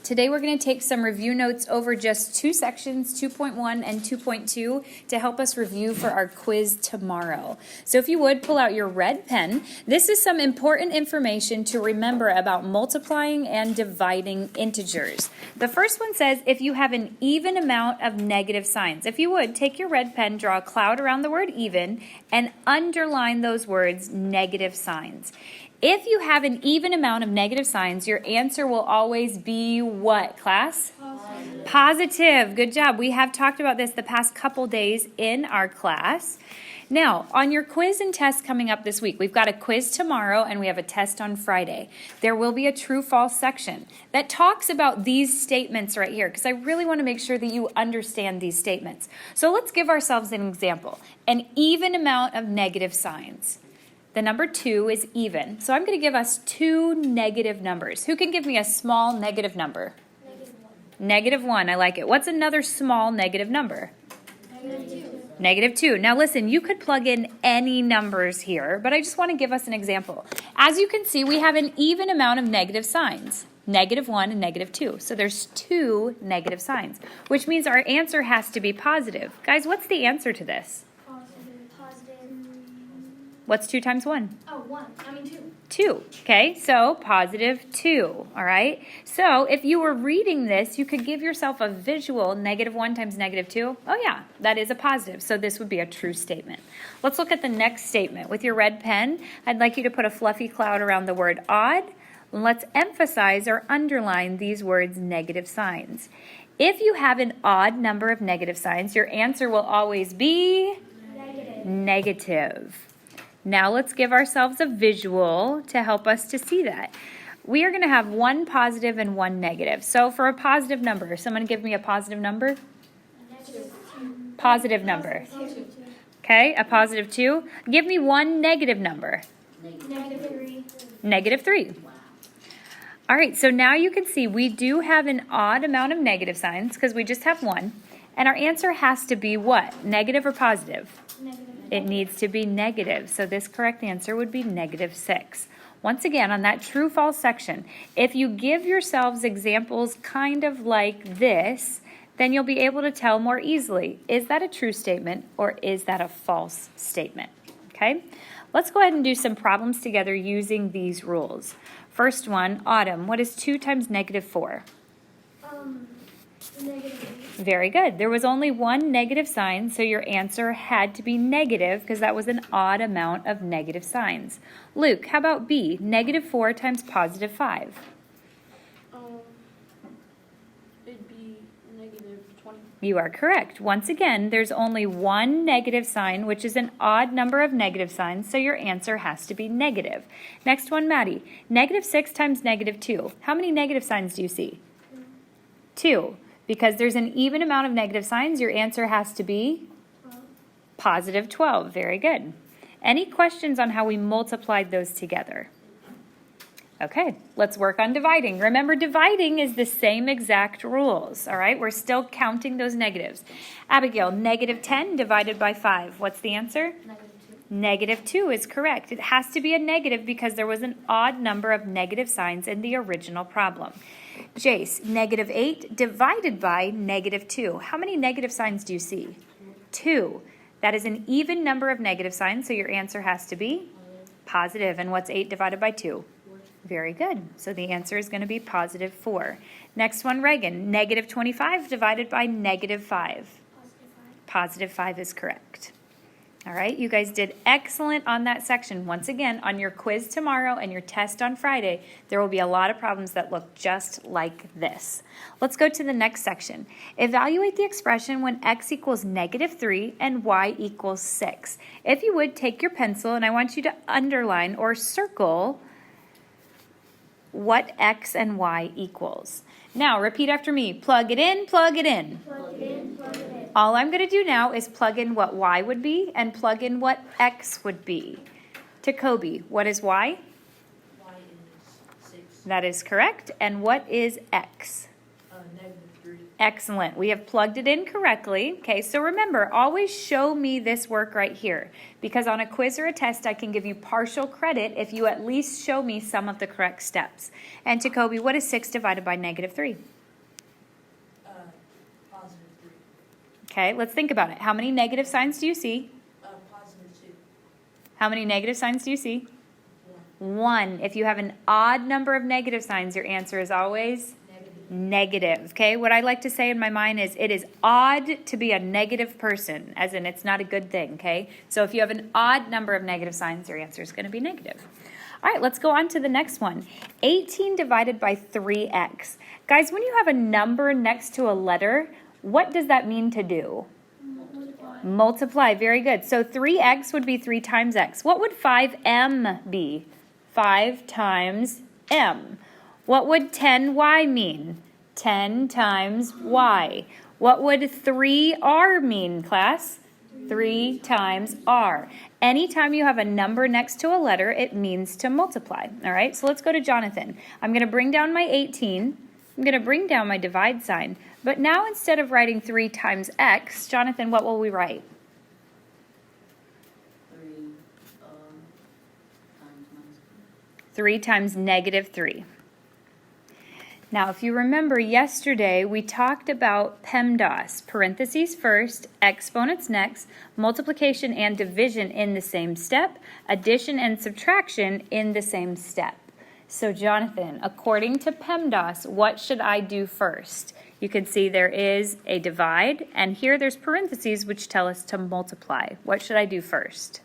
Today we're going to take some review notes over just two sections, 2.1 and 2.2, to help us review for our quiz tomorrow. So if you would, pull out your red pen. This is some important information to remember about multiplying and dividing integers. The first one says if you have an even amount of negative signs. If you would, take your red pen, draw a cloud around the word even, and underline those words negative signs. If you have an even amount of negative signs, your answer will always be what, class? Positive. Good job. We have talked about this the past couple days in our class. Now, on your quiz and test coming up this week, we've got a quiz tomorrow and we have a test on Friday. There will be a true-false section that talks about these statements right here because I really want to make sure that you understand these statements. So let's give ourselves an example. An even amount of negative signs. The number 2 is even. So I'm going to give us two negative numbers. Who can give me a small negative number? Negative 1. I like it. What's another small negative number? Negative 2. Now listen, you could plug in any numbers here, but I just want to give us an example. As you can see, we have an even amount of negative signs. Negative 1 and negative 2. So there's two negative signs, which means our answer has to be positive. Guys, what's the answer to this? What's 2 times 1? Oh, 1. 2. 2. Okay, so positive 2. All right. So if you were reading this, you could give yourself a visual. Negative 1 times negative 2. Oh, yeah, that is a positive. So this would be a true statement. Let's look at the next statement. With your red pen, I'd like you to put a fluffy cloud around the word odd. And let's emphasize or underline these words negative signs. If you have an odd number of negative signs, your answer will always be negative. Now let's give ourselves a visual to help us to see that. We are going to have one positive and one negative. So for a positive number, someone give me a positive number? Positive number. Okay, a positive 2. Give me one negative number. Negative 3. Negative 3. All right, so now you can see we do have an odd amount of negative signs because we just have one. And our answer has to be what? Negative or positive? Negative. It needs to be negative, so this correct answer would be negative 6. Once again, on that true-false section, if you give yourselves examples kind of like this, then you'll be able to tell more easily, is that a true statement or is that a false statement? Okay, let's go ahead and do some problems together using these rules. First one, Autumn, what is 2 times negative 4? Negative 8. Very good. There was only one negative sign, so your answer had to be negative because that was an odd amount of negative signs. Luke, how about B? Negative 4 times positive 5. It'd be negative 20. You are correct. Once again, there's only one negative sign, which is an odd number of negative signs, so your answer has to be negative. Next one, Maddie. Negative 6 times negative 2. How many negative signs do you see? 2. Because there's an even amount of negative signs, your answer has to be positive 12. Very good. Any questions on how we multiplied those together? Okay, let's work on dividing. Remember, dividing is the same exact rules, all right? We're still counting those negatives. Abigail, negative 10 divided by 5. What's the answer? Negative 2 is correct. It has to be a negative because there was an odd number of negative signs in the original problem. Jace, negative 8 divided by negative 2. How many negative signs do you see? 2. That is an even number of negative signs, so your answer has to be positive. And what's 8 divided by 2? Very good. So the answer is going to be positive 4. Next one, Reagan, negative 25 divided by negative 5. Positive 5 is correct. All right, you guys did excellent on that section. Once again, on your quiz tomorrow and your test on Friday, there will be a lot of problems that look just like this. Let's go to the next section. Evaluate the expression when x equals negative 3 and y equals 6. If you would, take your pencil and I want you to underline or circle what x and y equals. Now, repeat after me. Plug it in, plug it in. Plug it in, plug it in. All I'm going to do now is plug in what y would be and plug in what x would be. To Kobe, what is y? Y is 6. That is correct. And what is x? Negative 3. Excellent. We have plugged it in correctly. Okay, so remember, always show me this work right here. Because on a quiz or a test, I can give you partial credit if you at least show me some of the correct steps. And to Kobe, what is 6 divided by negative 3? Okay, let's think about it. How many negative signs do you see? Positive 2. How many negative signs do you see? 1. 1. If you have an odd number of negative signs, your answer is always negative. Okay, what I like to say in my mind is it is odd to be a negative person, as in it's not a good thing. Okay, so if you have an odd number of negative signs, your answer is going to be negative. All right, let's go on to the next one. 18 divided by 3x. Guys, when you have a number next to a letter, what does that mean to do? Multiply. Very good. So 3x would be 3 times x. What would 5m be? 5 times m. What would 10y mean? 10 times y. What would 3r mean, class? 3 times r. Anytime you have a number next to a letter, it means to multiply. All right, so let's go to Jonathan. I'm going to bring down my 18. I'm going to bring down my divide sign. But now instead of writing 3 times x, Jonathan, what will we write? 3 times negative 3. Now, if you remember yesterday, we talked about Pemdas, parentheses first, exponents next, multiplication and division in the same step, addition and subtraction in the same step. So, Jonathan, according to Pemdas, what should I do first? You can see there is a divide, and here there's parentheses which tell us to multiply. What should I do first?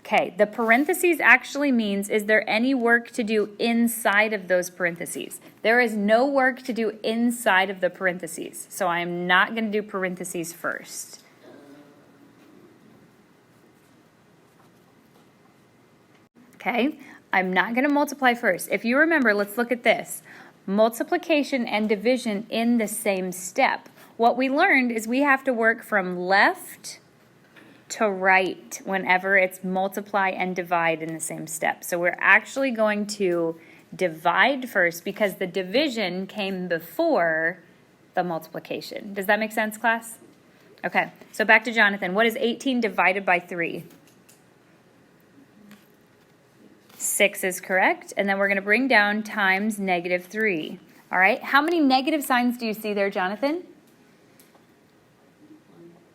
Okay, the parentheses actually means, is there any work to do inside of those parentheses? There is no work to do inside of the parentheses, so I am not going to do parentheses first. Okay, I'm not going to multiply first. If you remember, let's look at this. Multiplication and division in the same step. What we learned is we have to work from left to right whenever it's multiply and divide in the same step. So we're actually going to divide first because the division came before the multiplication. Does that make sense, class? Okay, so back to Jonathan. What is 18 divided by 3? 6 is correct. And then we're going to bring down times negative 3. All right, how many negative signs do you see there, Jonathan?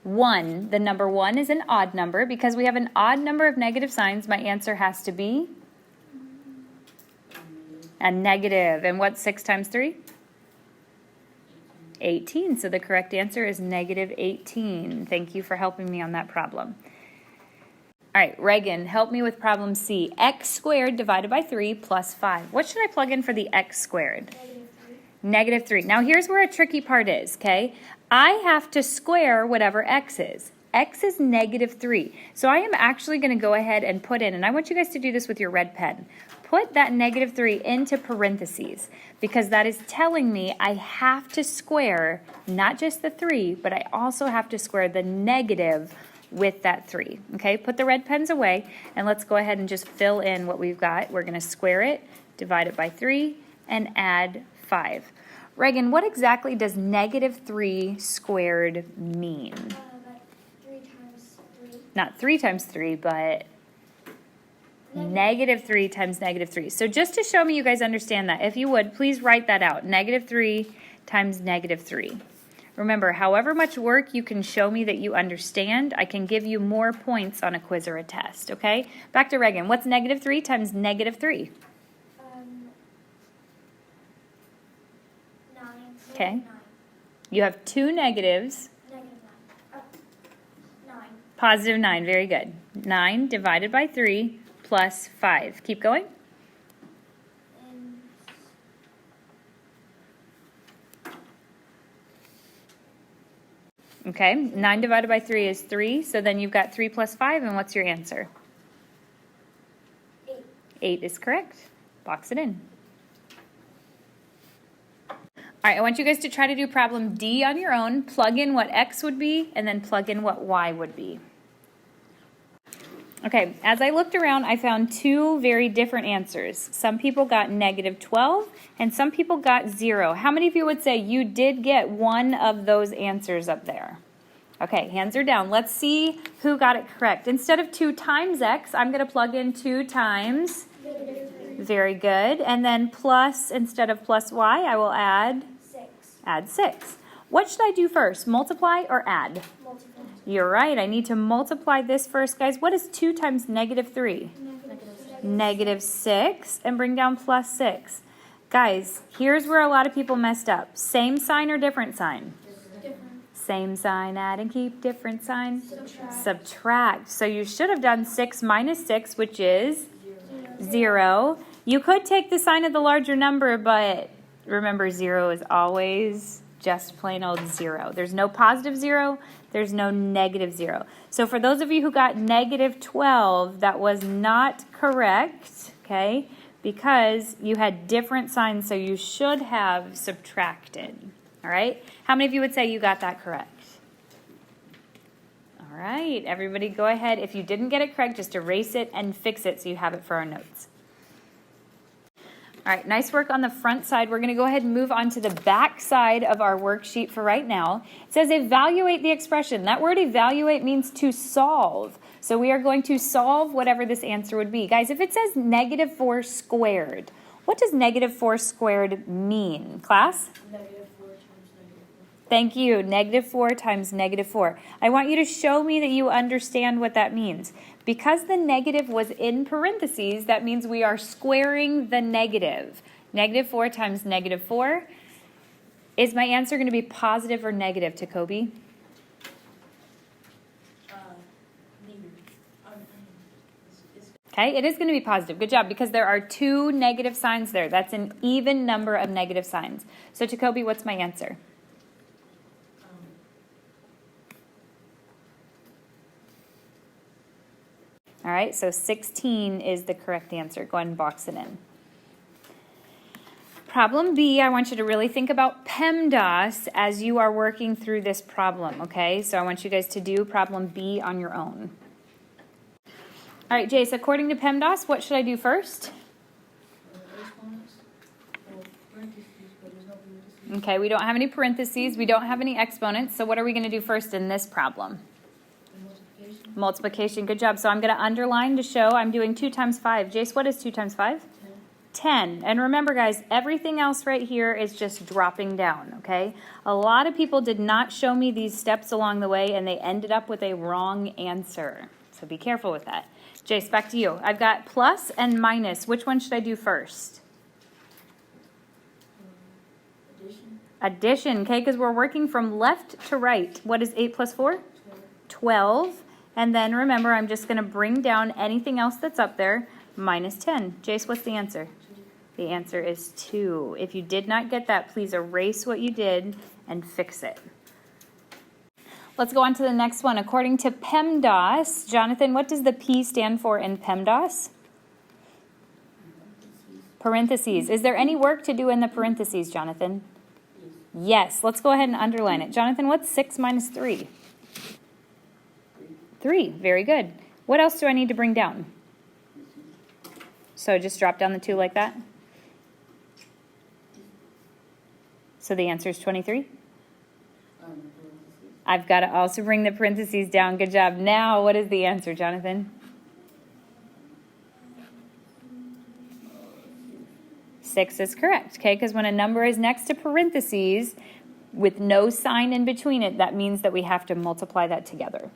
1. The number 1 is an odd number. Because we have an odd number of negative signs, my answer has to be a negative. And what's 6 times 3? 18. So the correct answer is negative 18. Thank you for helping me on that problem. All right, Reagan, help me with problem C. X squared divided by 3 plus 5. What should I plug in for the x squared? Negative 3. Now here's where a tricky part is, okay? I have to square whatever x is. X is negative 3. So I am actually going to go ahead and put in, and I want you guys to do this with your red pen. Put that negative 3 into parentheses because that is telling me I have to square not just the 3, but I also have to square the negative with that 3. Okay, put the red pens away and let's go ahead and just fill in what we've got. We're going to square it, divide it by 3, and add 5. Reagan, what exactly does negative 3 squared mean? 3 times 3. Not 3 times 3, but negative 3 times negative 3. So just to show me you guys understand that, if you would, please write that out. Negative 3 times negative 3. Remember, however much work you can show me that you understand, I can give you more points on a quiz or a test, okay? Back to Reagan. What's negative 3 times negative 3? 9. Okay. 9. You have 2 negatives. Negative 9. 9. Positive 9. Very good. 9 divided by 3 plus 5. Keep going. And Okay. 9 divided by 3 is 3. So then you've got 3 plus 5. And what's your answer? 8. 8 is correct. Box it in. All right, I want you guys to try to do problem D on your own. Plug in what x would be, and then plug in what y would be. Okay, as I looked around, I found 2 very different answers. Some people got negative 12, and some people got 0. How many of you would say you did get one of those answers up there? Okay, hands are down. Let's see who got it correct. Instead of 2 times x, I'm going to plug in 2 times. Negative 3. Very good. And then plus, instead of plus y, I will add 6. Add 6. What should I do first, multiply or add? Multiply. You're right, I need to multiply this first, guys. What is 2 times -3? -6, and bring down +6. Guys, here's where a lot of people messed up. Same sign or different sign? Different. Same sign, add and keep, different sign? Subtract. Subtract. So you should have done 6 minus 6, which is 0. You could take the sign of the larger number, but remember 0 is always just plain old 0. There's no positive 0. There's no negative 0. So for those of you who got -12, that was not correct, okay? Because you had different signs, so you should have subtracted. All right? How many of you would say you got that correct? All right, everybody go ahead. If you didn't get it correct, just erase it and fix it so you have it for our notes. All right, nice work on the front side. We're going to go ahead and move on to the back side of our worksheet for right now. It says evaluate the expression. That word evaluate means to solve. So we are going to solve whatever this answer would be. Guys, if it says -4 squared, what does -4 squared mean? Class? -4 times -4. Thank you. -4 times -4. I want you to show me that you understand what that means. Because the negative was in parentheses, that means we are squaring the negative. -4 times -4. Is my answer going to be positive or negative, Jacoby? Okay, it is going to be positive. Good job, because there are 2 negative signs there. That's an even number of negative signs. So, Jacoby, what's my answer? All right, so 16 is the correct answer. Go ahead and box it in. Problem B, I want you to really think about Pemdas as you are working through this problem, okay? So I want you guys to do problem B on your own. All right, Jace, according to Pemdas, what should I do first? Okay, we don't have any parentheses. We don't have any exponents. So what are we going to do first in this problem? Multiplication. Good job. So I'm going to underline to show I'm doing 2 times 5. Jace, what is 2 times 5? 10. And remember, guys, everything else right here is just dropping down, okay? A lot of people did not show me these steps along the way, and they ended up with a wrong answer. So be careful with that. Jace, back to you. I've got plus and minus. Which one should I do first? Addition, okay, because we're working from left to right. What is 8 plus 4? 12. And then remember, I'm just going to bring down anything else that's up there, minus 10. Jace, what's the answer? The answer is 2. If you did not get that, please erase what you did and fix it. Let's go on to the next one. According to Pemdas, Jonathan, what does the P stand for in Pemdas? Parentheses. Is there any work to do in the parentheses, Jonathan? Yes. Let's go ahead and underline it. Jonathan, what's 6 minus 3? 3. Very good. What else do I need to bring down? So just drop down the 2 like that? So the answer is 23? I've got to also bring the parentheses down. Good job. Now, what is the answer, Jonathan? 6 is correct, okay? Because when a number is next to parentheses with no sign in between it, that means that we have to multiply that together.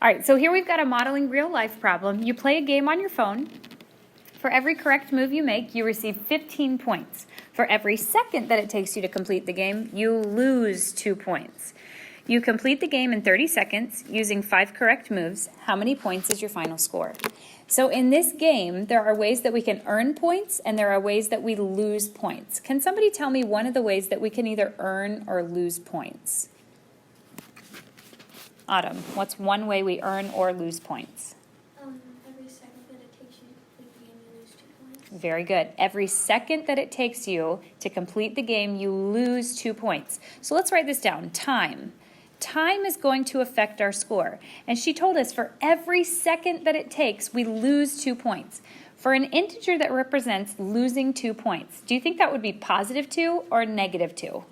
All right, so here we've got a modeling real life problem. You play a game on your phone. For every correct move you make, you receive 15 points. For every second that it takes you to complete the game, you lose 2 points. You complete the game in 30 seconds using 5 correct moves. How many points is your final score? So in this game, there are ways that we can earn points and there are ways that we lose points. Can somebody tell me one of the ways that we can either earn or lose points? Autumn, what's one way we earn or lose points? Every second that it takes you to complete the game, you lose 2 points. Very good. Every second that it takes you to complete the game, you lose 2 points. So let's write this down. Time. Time is going to affect our score. And she told us for every second that it takes, we lose 2 points. For an integer that represents losing 2 points, do you think that would be positive 2 or negative 2?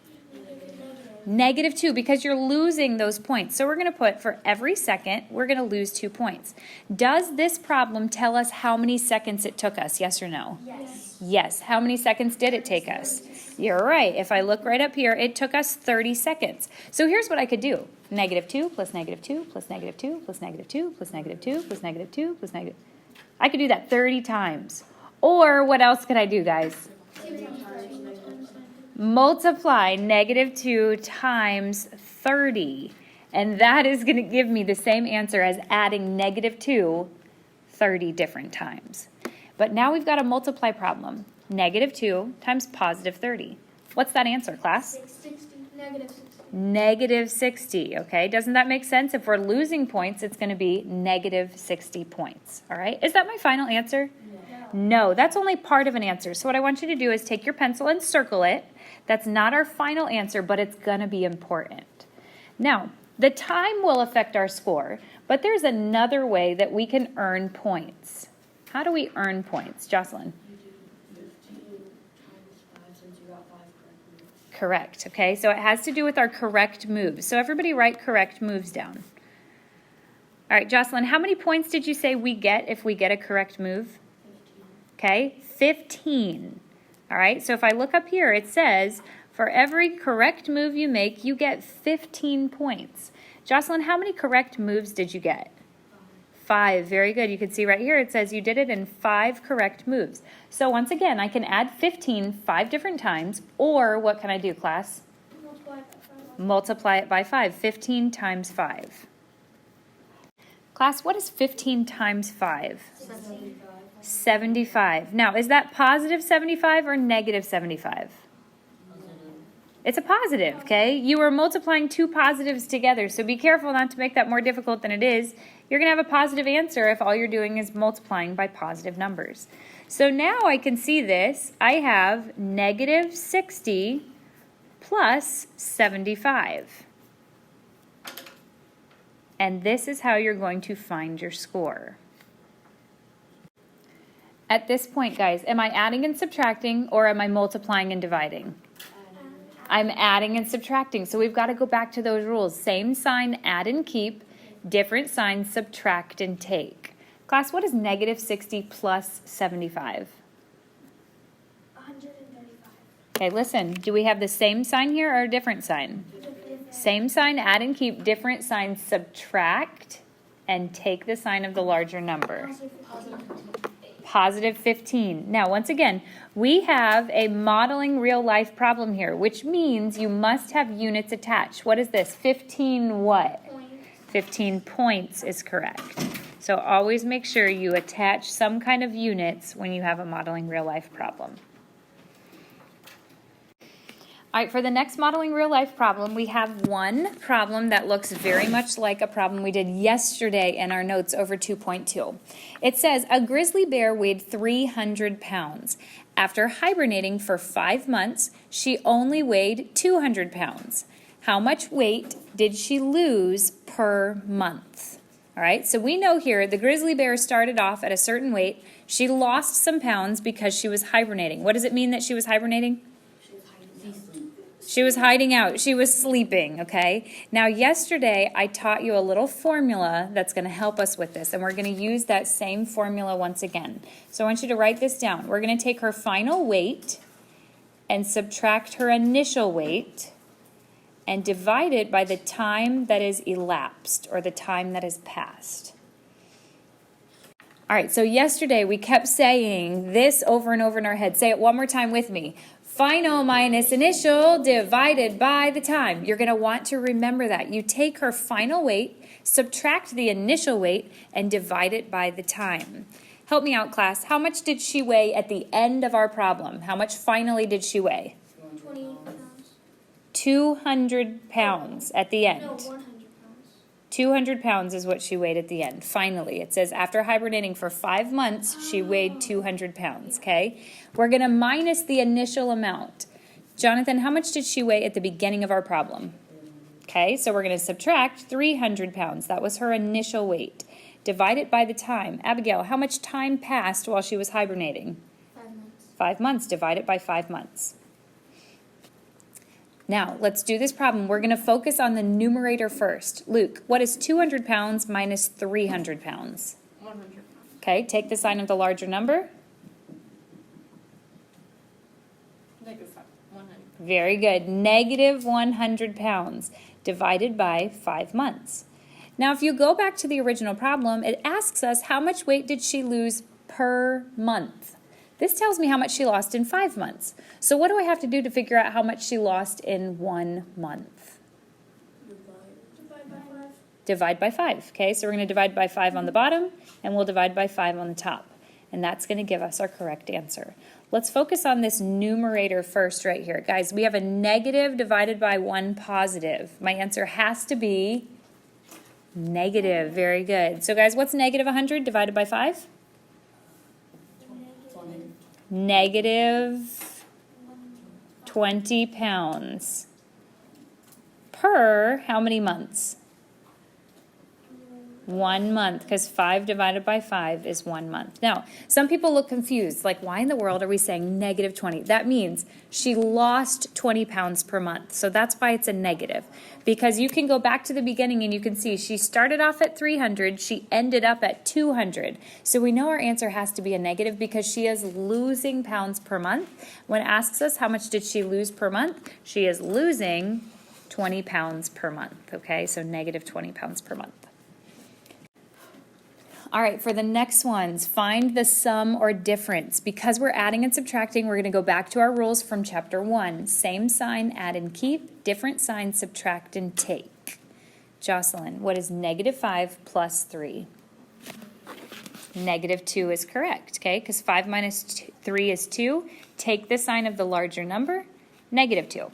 -2 because you're losing those points. So we're going to put for every second, we're going to lose 2 points. Does this problem tell us how many seconds it took us? Yes or no? Yes. Yes. How many seconds did it take us? You're right. If I look right up here, it took us 30 seconds. So here's what I could do. -2 plus -2 plus -2 plus -2 plus -2 plus -2 plus negative. I could do that 30 times. Or what else could I do, guys? Multiply -2 times 30. And that is going to give me the same answer as adding -2 30 different times. But now we've got a multiply problem. -2 times +30. What's that answer, class? 60. -60. -60, okay? Doesn't that make sense? If we're losing points, it's going to be -60 points, all right? Is that my final answer? No, that's only part of an answer. So what I want you to do is take your pencil and circle it. That's not our final answer, but it's going to be important. Now, the time will affect our score, but there's another way that we can earn points. How do we earn points? Jocelyn? You do 15 times 5 since you got 5 correct moves. Correct, okay? So it has to do with our correct moves. So everybody write correct moves down. All right, Jocelyn, how many points did you say we get if we get a correct move? 15. Okay, 15. All right, so if I look up here, it says for every correct move you make, you get 15 points. Jocelyn, how many correct moves did you get? 5. Very good. You can see right here it says you did it in 5 correct moves. So once again, I can add 15 5 different times, or what can I do, class? Multiply it by 5. 15 times 5. Class, what is 15 times 5? 75. Now, is that positive 75 or negative 75? It's a positive, okay? You are multiplying 2 positives together, so be careful not to make that more difficult than it is. You're going to have a positive answer if all you're doing is multiplying by positive numbers. So now I can see this. I have -60 plus 75. And this is how you're going to find your score. At this point, guys, am I adding and subtracting or am I multiplying and dividing? I'm adding and subtracting. So we've got to go back to those rules. Same sign, add and keep. Different signs, subtract and take. Class, what is -60 plus 75? 135. Okay, listen. Do we have the same sign here or a different sign? Same sign, add and keep. Different sign, subtract and take the sign of the larger number. Positive 15. Now, once again, we have a modeling real life problem here, which means you must have units attached. What is this? 15 what? 15 points is correct. So always make sure you attach some kind of units when you have a modeling real life problem. All right, for the next modeling real life problem, we have one problem that looks very much like a problem we did yesterday in our notes over 2.2. It says a grizzly bear weighed 300 pounds. After hibernating for 5 months, she only weighed 200 pounds. How much weight did she lose per month? All right, so we know here the grizzly bear started off at a certain weight. She lost some pounds because she was hibernating. What does it mean that she was hibernating? She was hiding out. She was sleeping, okay? Now, yesterday, I taught you a little formula that's going to help us with this, and we're going to use that same formula once again. So I want you to write this down. We're going to take her final weight and subtract her initial weight and divide it by the time that is elapsed, or the time that has passed. All right, so yesterday, we kept saying this over and over in our head. Say it one more time with me. Final minus initial divided by the time. You're going to want to remember that. You take her final weight, subtract the initial weight, and divide it by the time. Help me out, class. How much did she weigh at the end of our problem? How much finally did she weigh? 20 pounds. 200 pounds at the end. No, 100 pounds. 200 pounds is what she weighed at the end. Finally, it says after hibernating for 5 months, she weighed 200 pounds, okay? We're going to minus the initial amount. Jonathan, how much did she weigh at the beginning of our problem? Okay, so we're going to subtract 300 pounds. That was her initial weight. Divide it by the time. Abigail, how much time passed while she was hibernating? 5 months. 5 months. Divide it by 5 months. Now, let's do this problem. We're going to focus on the numerator first. Luke, what is 200 pounds minus 300 pounds? 100. Okay, take the sign of the larger number. Negative 100. Very good. Negative 100 pounds divided by 5 months. Now, if you go back to the original problem, it asks us how much weight did she lose per month. This tells me how much she lost in 5 months. So what do I have to do to figure out how much she lost in 1 month? Divide by 5. Divide by 5. Okay, so we're going to divide by 5 on the bottom, and we'll divide by 5 on the top. And that's going to give us our correct answer. Let's focus on this numerator first right here. Guys, we have a negative divided by 1 positive. My answer has to be negative. Very good. So guys, what's negative 100 divided by 5? Negative 20 pounds per how many months? 1 month, because 5 divided by 5 is 1 month. Now, some people look confused, like why in the world are we saying negative 20? That means she lost 20 pounds per month. So that's why it's a negative. Because you can go back to the beginning and you can see she started off at 300, she ended up at 200. So we know our answer has to be a negative because she is losing pounds per month. When it asks us how much did she lose per month, she is losing 20 pounds per month, okay? So negative 20 pounds per month. All right, for the next ones, find the sum or difference. Because we're adding and subtracting, we're going to go back to our rules from chapter 1. Same sign, add and keep. Different sign, subtract and take. Jocelyn, what is negative 5 plus 3? Negative 2 is correct, okay? Because 5 minus 3 is 2. Take the sign of the larger number, negative 2.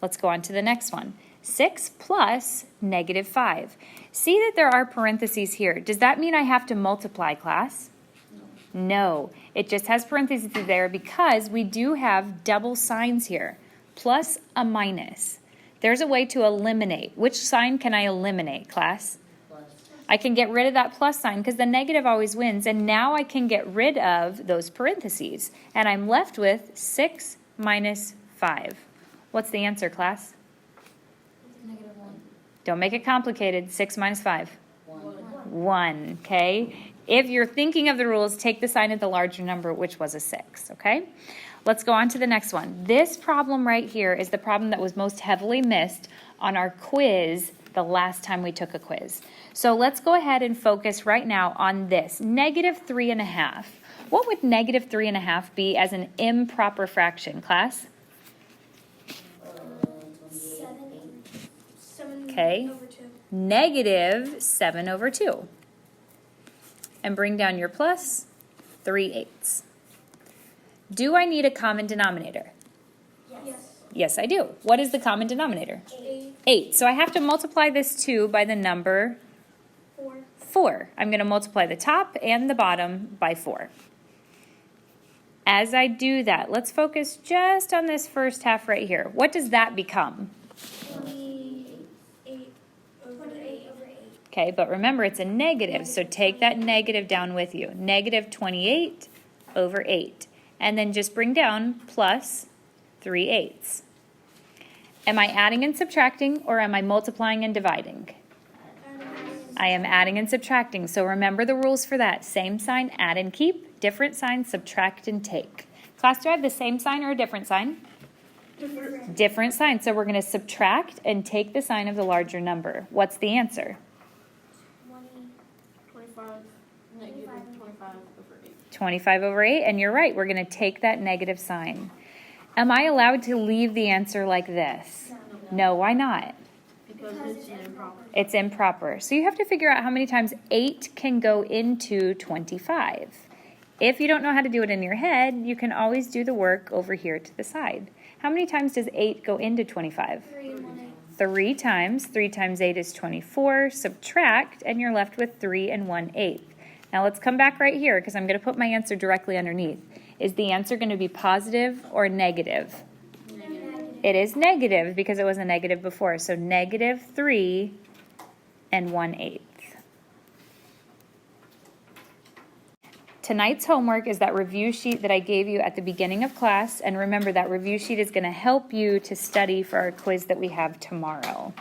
Let's go on to the next one. 6 plus negative 5. See that there are parentheses here. Does that mean I have to multiply, class? No. It just has parentheses there because we do have double signs here. Plus a minus. There's a way to eliminate. Which sign can I eliminate, class? Plus. I can get rid of that plus sign because the negative always wins. And now I can get rid of those parentheses. And I'm left with 6 minus 5. What's the answer, class? Negative 1. Don't make it complicated. 6 minus 5. 1, okay? If you're thinking of the rules, take the sign of the larger number, which was a 6, okay? Let's go on to the next one. This problem right here is the problem that was most heavily missed on our quiz the last time we took a quiz. So let's go ahead and focus right now on this. Negative 3.5. What would negative 3.5 be as an improper fraction, class? 7 Okay. over 2. Negative 7 over 2. And bring down your plus, 3/8. Do I need a common denominator? Yes. Yes, I do. What is the common denominator? 8. 8. So I have to multiply this 2 by the number 4. 4. I'm going to multiply the top and the bottom by 4. As I do that, let's focus just on this first half right here. What does that become? 28 over 8. Okay, but remember it's a negative, so take that negative down with you. Negative 28 over 8. And then just bring down plus 3/8. Am I adding and subtracting or am I multiplying and dividing? I am adding and subtracting, so remember the rules for that. Same sign, add and keep. Different sign, subtract and take. Class, do I have the same sign or a different sign? Different sign. So we're going to subtract and take the sign of the larger number. What's the answer? 25. Negative 25 over 8. 25 over 8. And you're right. We're going to take that negative sign. Am I allowed to leave the answer like this? No, why not? Because it's improper. It's improper. So you have to figure out how many times 8 can go into 25. If you don't know how to do it in your head, you can always do the work over here to the side. How many times does 8 go into 25? 3 and 1/8. 3 times. 3 times 8 is 24. Subtract, and you're left with 3 and 1/8. Now let's come back right here because I'm going to put my answer directly underneath. Is the answer going to be positive or negative? Negative. It is negative because it was a negative before. So negative 3 and 1/8. tonight's homework is that review sheet that I gave you at the beginning of class. And remember, that review sheet is going to help you to study for our quiz that we have tomorrow.